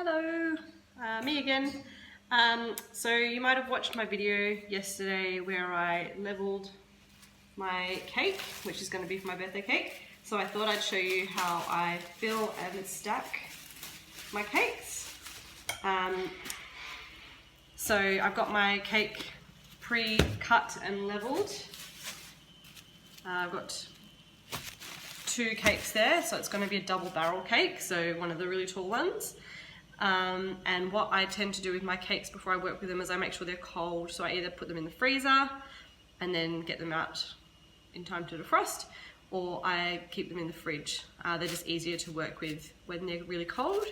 Hello, me again. So you might have watched my video yesterday where I leveled my cake, which is going to be for my birthday cake. So I thought I'd show you how I fill and stack my cakes. So I've got my cake pre-cut and leveled. I've got 2 cakes there, so it's going to be a double barrel cake, so one of the really tall ones. And what I tend to do with my cakes before I work with them is I make sure they're cold, so I either put them in the freezer and then get them out in time to defrost, or I keep them in the fridge. They're just easier to work with when they're really cold,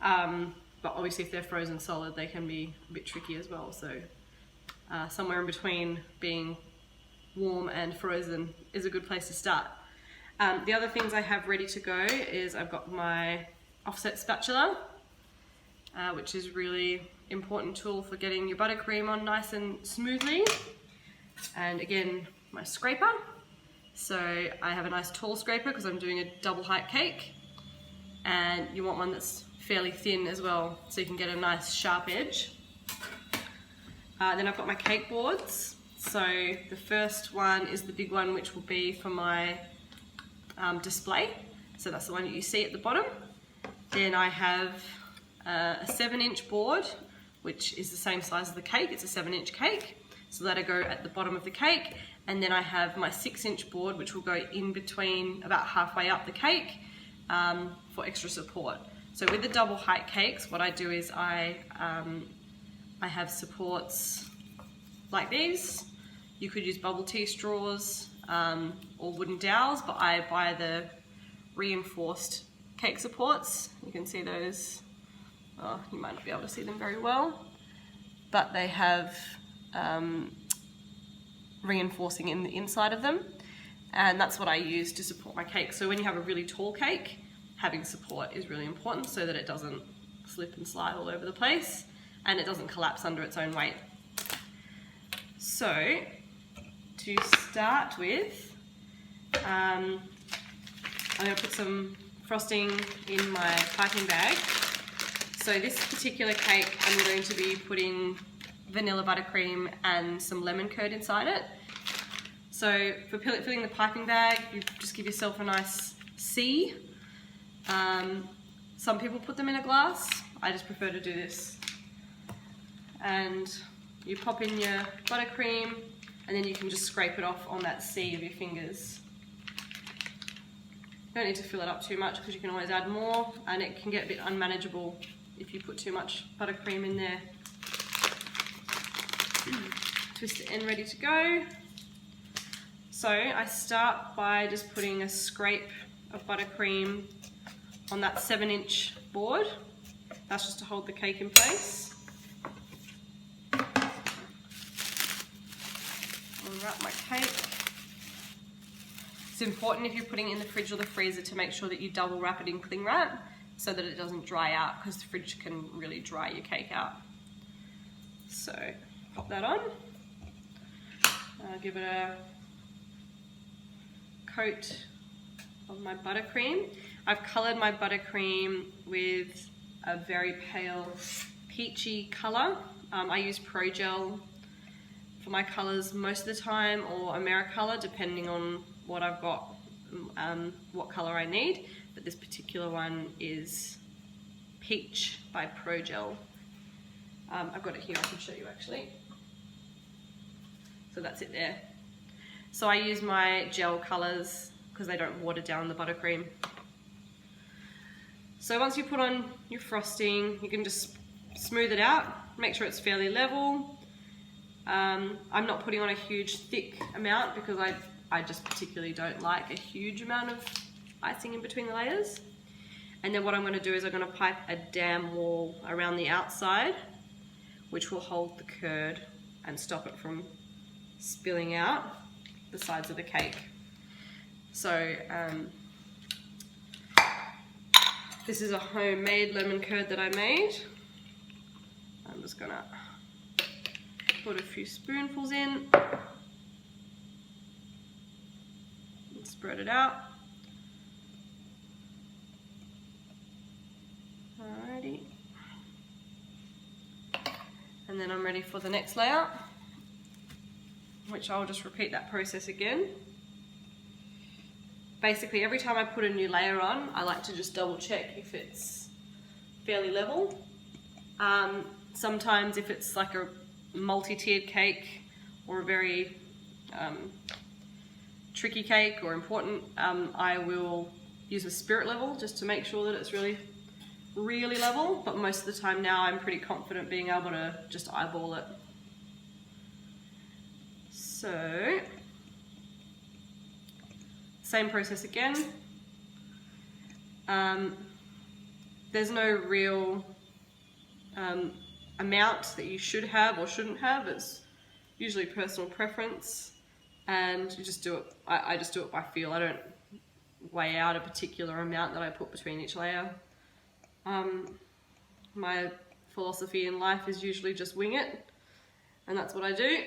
but obviously if they're frozen solid they can be a bit tricky as well, so somewhere in between being warm and frozen is a good place to start. The other things I have ready to go is I've got my offset spatula, which is really important tool for getting your buttercream on nice and smoothly. And again, my scraper. So I have a nice tall scraper because I'm doing a double height cake. And you want one that's fairly thin as well, so you can get a nice sharp edge. Then I've got my cake boards. So the first one is the big one, which will be for my display. So that's the one that you see at the bottom. Then I have a 7-inch board, which is the same size as the cake. It's a 7-inch cake, so that'll go at the bottom of the cake. And then I have my 6-inch board, which will go in between, about halfway up the cake, for extra support. So with the double height cakes, what I do is I have supports like these. You could use bubble tea straws or wooden dowels, but I buy the reinforced cake supports. You can see those. Oh, you might not be able to see them very well, but they have reinforcing in the inside of them, and that's what I use to support my cake. So when you have a really tall cake, having support is really important so that it doesn't slip and slide all over the place and it doesn't collapse under its own weight. So to start with, I'm going to put some frosting in my piping bag. So this particular cake, I'm going to be putting vanilla buttercream and some lemon curd inside it. So for filling the piping bag, you just give yourself a nice C. Some people put them in a glass. I just prefer to do this. And you pop in your buttercream, and then you can just scrape it off on that C of your fingers. You don't need to fill it up too much because you can always add more, and it can get a bit unmanageable if you put too much buttercream in there. Twist it in, ready to go. So I start by just putting a scrape of buttercream on that 7-inch board. That's just to hold the cake in place. Unwrap my cake. It's important if you're putting it in the fridge or the freezer to make sure that you double wrap it in cling wrap so that it doesn't dry out, because the fridge can really dry your cake out. So pop that on. Give it a coat of my buttercream. I've coloured my buttercream with a very pale peachy colour. I use Pro Gel for my colours most of the time, or AmeriColor, depending on what I've got, what colour I need. But this particular one is Peach by Pro Gel. I've got it here, I can show you actually. So that's it there. So I use my gel colours because they don't water down the buttercream. So once you put on your frosting, you can just smooth it out, make sure it's fairly level. I'm not putting on a huge thick amount because I just particularly don't like a huge amount of icing in between the layers. And then what I'm going to do is I'm going to pipe a dam wall around the outside, which will hold the curd and stop it from spilling out the sides of the cake. So this is a homemade lemon curd that I made. I'm just gonna put a few spoonfuls in and spread it out. Alrighty. And then I'm ready for the next layer, which I'll just repeat that process again. Basically, every time I put a new layer on, I like to just double check if it's fairly level. Sometimes if it's like a multi-tiered cake or a very tricky cake or important, I will use a spirit level just to make sure that it's really level, but most of the time now I'm pretty confident being able to just eyeball it. So, same process again. There's no real amount that you should have or shouldn't have. It's usually personal preference, and you just do it. I just do it by feel. I don't weigh out a particular amount that I put between each layer. My philosophy in life is usually just wing it, and that's what I do,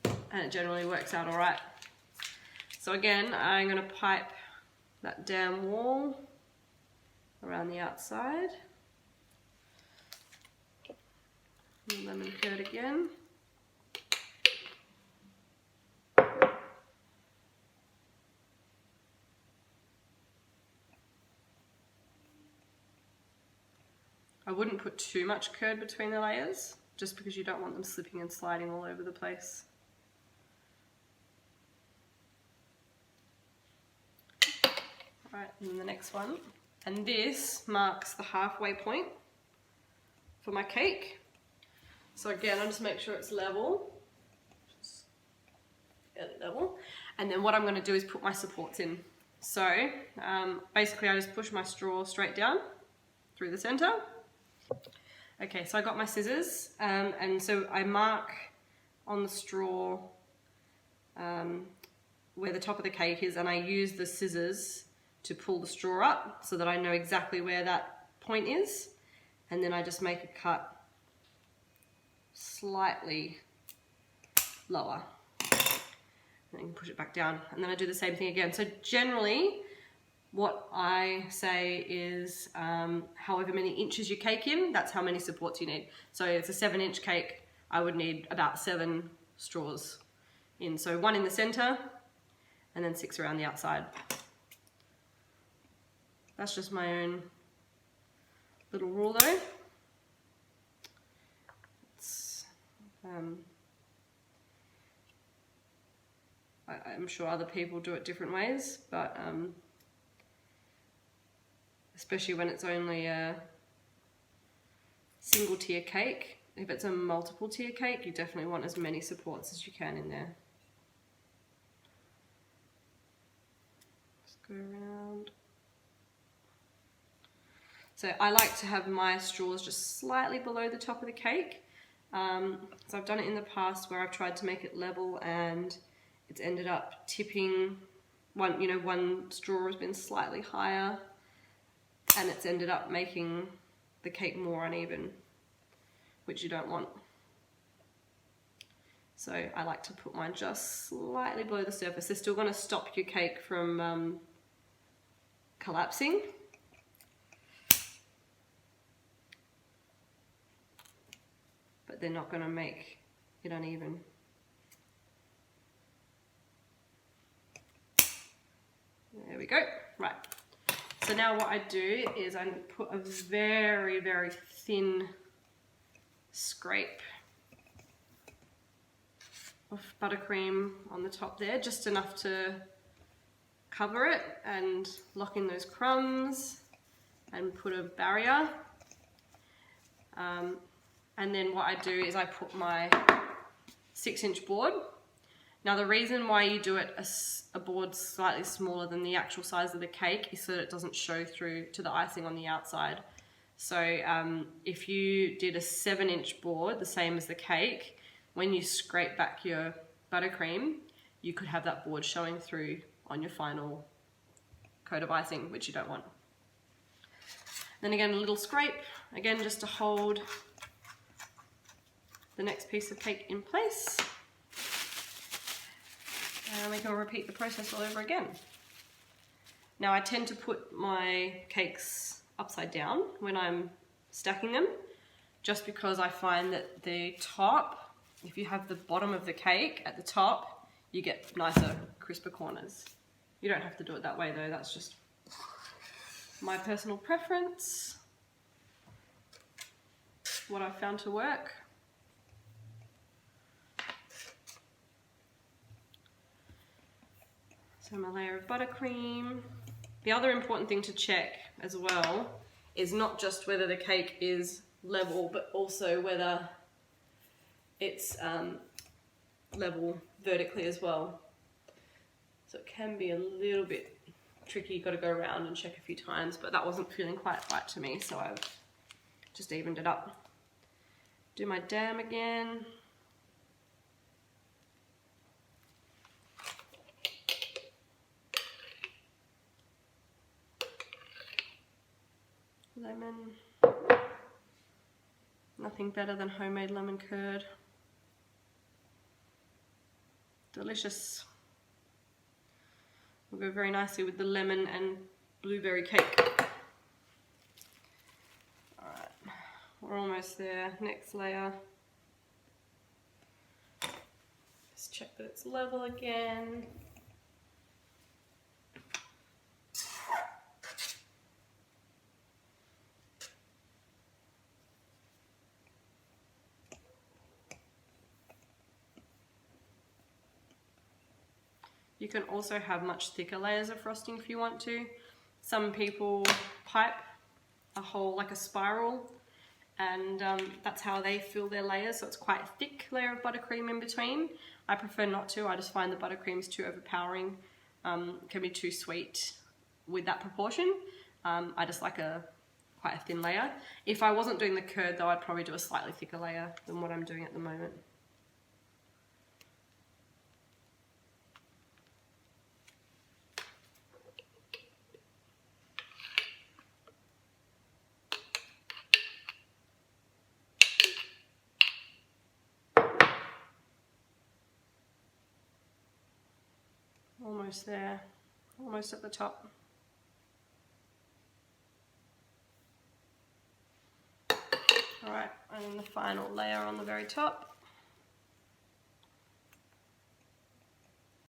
and it generally works out all right. So again, I'm going to pipe that down wall around the outside. And lemon curd again. I wouldn't put too much curd between the layers, just because you don't want them slipping and sliding all over the place. Right, and then the next one. And this marks the halfway point for my cake. So again, I'll just make sure it's level. Just level. And then what I'm going to do is put my supports in. So basically I just push my straw straight down through the center. Okay, so I got my scissors, and so I mark on the straw where the top of the cake is, and I use the scissors to pull the straw up so that I know exactly where that point is, and then I just make a cut slightly lower, and then push it back down, and then I do the same thing again. So generally what I say is however many inches you cake in, that's how many supports you need. So if it's a 7-inch cake, I would need about 7 straws in. So 1 in the center and then 6 around the outside. That's just my own little rule though. It's, I'm sure other people do it different ways, but especially when it's only a single tier cake. If it's a multiple tier cake, you definitely want as many supports as you can in there. Just go around. So I like to have my straws just slightly below the top of the cake. So I've done it in the past where I've tried to make it level and it's ended up tipping. One straw has been slightly higher, and it's ended up making the cake more uneven, which you don't want. So I like to put mine just slightly below the surface. They're still going to stop your cake from collapsing. But they're not going to make it uneven. There we go. Right. So now what I do is I put a very, very thin scrape of buttercream on the top there, just enough to cover it and lock in those crumbs and put a barrier. And then what I do is I put my 6-inch board. Now the reason why you do it a board slightly smaller than the actual size of the cake is so that it doesn't show through to the icing on the outside. So if you did a 7-inch board, the same as the cake, when you scrape back your buttercream, you could have that board showing through on your final coat of icing, which you don't want. Then again, a little scrape, again just to hold the next piece of cake in place. And we can repeat the process all over again. Now I tend to put my cakes upside down when I'm stacking them, just because I find that the top, if you have the bottom of the cake at the top, you get nicer, crisper corners. You don't have to do it that way though, that's just my personal preference. What I've found to work. So my layer of buttercream. The other important thing to check as well is not just whether the cake is level, but also whether it's level vertically as well. So it can be a little bit tricky, you've got to go around and check a few times, but that wasn't feeling quite right to me, so I've just evened it up. Do my dam again. Lemon. Nothing better than homemade lemon curd. Delicious. Will go very nicely with the lemon and blueberry cake. Alright, we're almost there. Next layer. Just check that it's level again. You can also have much thicker layers of frosting if you want to. Some people pipe a whole, like a spiral, and that's how they fill their layers, so it's quite a thick layer of buttercream in between. I prefer not to, I just find the buttercream is too overpowering, can be too sweet with that proportion. I just like quite a thin layer. If I wasn't doing the curd though, I'd probably do a slightly thicker layer than what I'm doing at the moment. Almost there, almost at the top. Alright, and then the final layer on the very top.